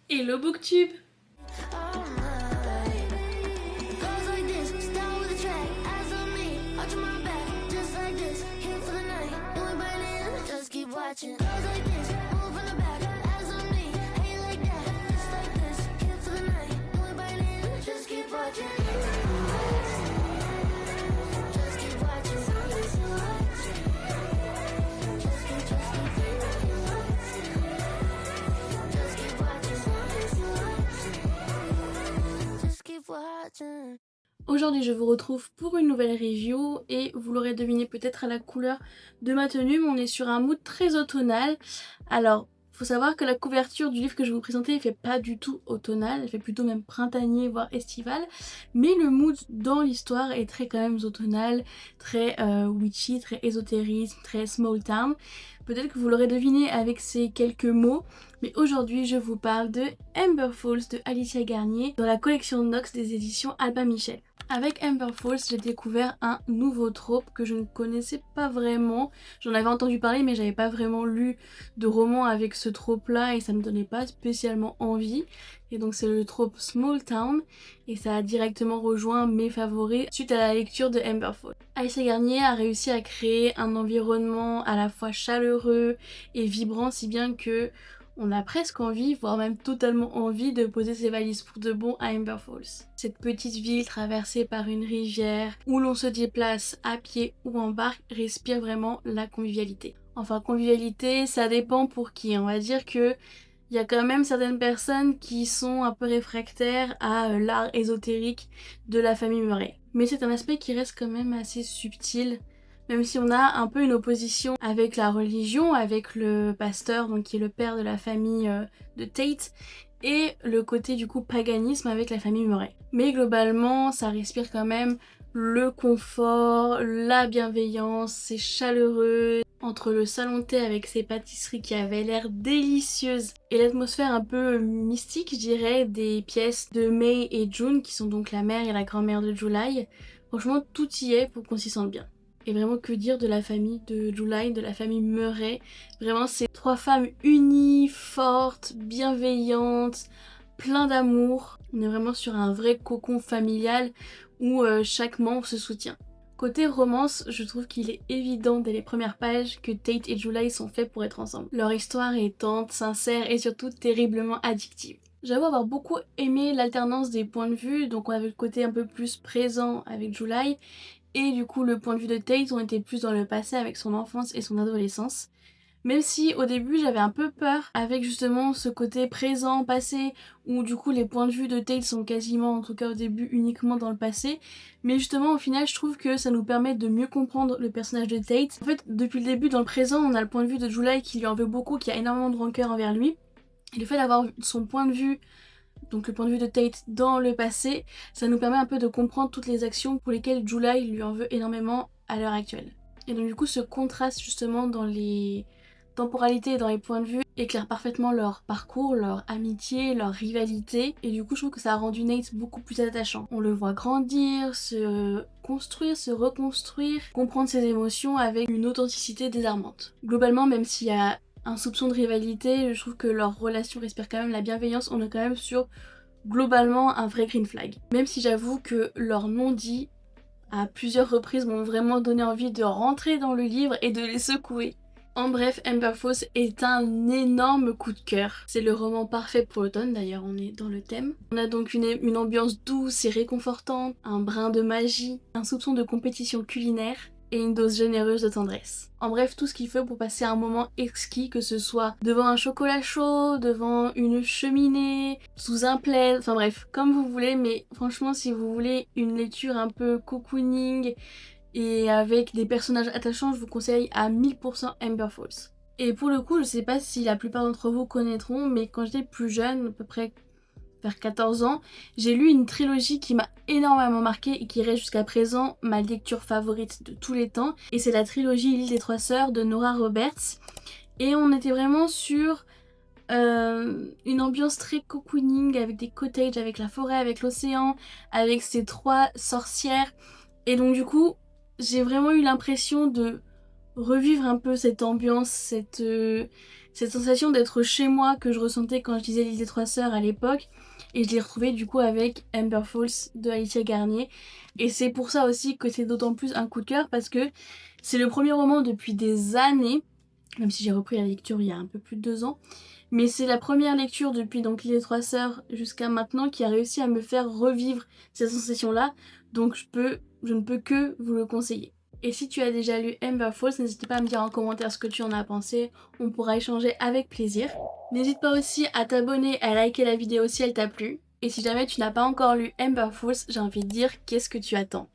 Hello Booktube. Aujourd'hui je vous retrouve pour une nouvelle review et vous l'aurez deviné peut-être à la couleur de ma tenue, mais on est sur un mood très automnal. Alors faut savoir que la couverture du livre que je vais vous présenter elle fait pas du tout automnal, elle fait plutôt même printanier voire estival, mais le mood dans l'histoire est très quand même automnal, très witchy, très ésotérisme, très small town. Peut-être que vous l'aurez deviné avec ces quelques mots, mais aujourd'hui je vous parle de Amber Falls de Alicia Garnier dans la collection Nox des éditions Albin Michel. Avec Amber Falls, j'ai découvert un nouveau trope que je ne connaissais pas vraiment. J'en avais entendu parler mais j'avais pas vraiment lu de roman avec ce trope là et ça me donnait pas spécialement envie. Et donc c'est le trope Small Town et ça a directement rejoint mes favoris suite à la lecture de Amber Falls. Alicia Garnier a réussi à créer un environnement à la fois chaleureux et vibrant, si bien que on a presque envie, voire même totalement envie de poser ses valises pour de bon à Amber Falls. Cette petite ville traversée par une rivière où l'on se déplace à pied ou en barque respire vraiment la convivialité. Enfin convivialité, ça dépend pour qui. On va dire que il y a quand même certaines personnes qui sont un peu réfractaires à l'art ésotérique de la famille Murray. Mais c'est un aspect qui reste quand même assez subtil. Même si on a un peu une opposition avec la religion, avec le pasteur, donc qui est le père de la famille de Tate, et le côté du coup paganisme avec la famille Murray. Mais globalement, ça respire quand même le confort, la bienveillance, c'est chaleureux. Entre le salon de thé avec ses pâtisseries qui avaient l'air délicieuses et l'atmosphère un peu mystique, je dirais, des pièces de May et June, qui sont donc la mère et la grand-mère de July, franchement tout y est pour qu'on s'y sente bien. Et vraiment que dire de la famille de July, de la famille Murray. Vraiment c'est trois femmes unies, fortes, bienveillantes, plein d'amour. On est vraiment sur un vrai cocon familial où chaque membre se soutient. Côté romance, je trouve qu'il est évident dès les premières pages que Tate et July sont faits pour être ensemble. Leur histoire est tendre, sincère et surtout terriblement addictive. J'avoue avoir beaucoup aimé l'alternance des points de vue, donc on avait le côté un peu plus présent avec July et du coup le point de vue de Tate, on était plus dans le passé avec son enfance et son adolescence. Même si au début j'avais un peu peur avec justement ce côté présent, passé, où du coup les points de vue de Tate sont quasiment, en tout cas au début, uniquement dans le passé. Mais justement au final je trouve que ça nous permet de mieux comprendre le personnage de Tate. En fait depuis le début dans le présent on a le point de vue de July qui lui en veut beaucoup, qui a énormément de rancœur envers lui. Et le fait d'avoir son point de vue, donc le point de vue de Tate dans le passé, ça nous permet un peu de comprendre toutes les actions pour lesquelles July lui en veut énormément à l'heure actuelle. Et donc du coup ce contraste justement dans les temporalités et dans les points de vue éclaire parfaitement leur parcours, leur amitié, leur rivalité, et du coup je trouve que ça a rendu Nate beaucoup plus attachant. On le voit grandir, se construire, se reconstruire, comprendre ses émotions avec une authenticité désarmante. Globalement, même s'il y a un soupçon de rivalité, je trouve que leur relation respire quand même la bienveillance, on est quand même sur globalement un vrai green flag. Même si j'avoue que leur non-dit à plusieurs reprises m'ont vraiment donné envie de rentrer dans le livre et de les secouer. En bref, Amber Falls est un énorme coup de cœur. C'est le roman parfait pour l'automne, d'ailleurs on est dans le thème. On a donc une ambiance douce et réconfortante, un brin de magie, un soupçon de compétition culinaire et une dose généreuse de tendresse. En bref, tout ce qu'il faut pour passer un moment exquis, que ce soit devant un chocolat chaud, devant une cheminée, sous un plaid, enfin bref, comme vous voulez, mais franchement si vous voulez une lecture un peu cocooning, et avec des personnages attachants, je vous conseille à 1000% Amber Falls. Et pour le coup, je sais pas si la plupart d'entre vous connaîtront, mais quand j'étais plus jeune, à peu près vers 14 ans, j'ai lu une trilogie qui m'a énormément marquée et qui reste jusqu'à présent ma lecture favorite de tous les temps. Et c'est la trilogie L'île des trois sœurs de Nora Roberts. Et on était vraiment sur une ambiance très cocooning avec des cottages, avec la forêt, avec l'océan, avec ces trois sorcières. Et donc du coup, j'ai vraiment eu l'impression de revivre un peu cette ambiance, cette sensation d'être chez moi que je ressentais quand je lisais Les Trois Sœurs à l'époque. Et je l'ai retrouvée du coup avec Amber Falls de Alicia Garnier. Et c'est pour ça aussi que c'est d'autant plus un coup de cœur parce que c'est le premier roman depuis des années, même si j'ai repris la lecture il y a un peu plus de 2 ans. Mais c'est la première lecture depuis donc Les Trois Sœurs jusqu'à maintenant qui a réussi à me faire revivre cette sensation-là. Donc je ne peux que vous le conseiller. Et si tu as déjà lu Amber Falls, n'hésite pas à me dire en commentaire ce que tu en as pensé. On pourra échanger avec plaisir. N'hésite pas aussi à t'abonner, à liker la vidéo si elle t'a plu. Et si jamais tu n'as pas encore lu Amber Falls, j'ai envie de dire qu'est-ce que tu attends.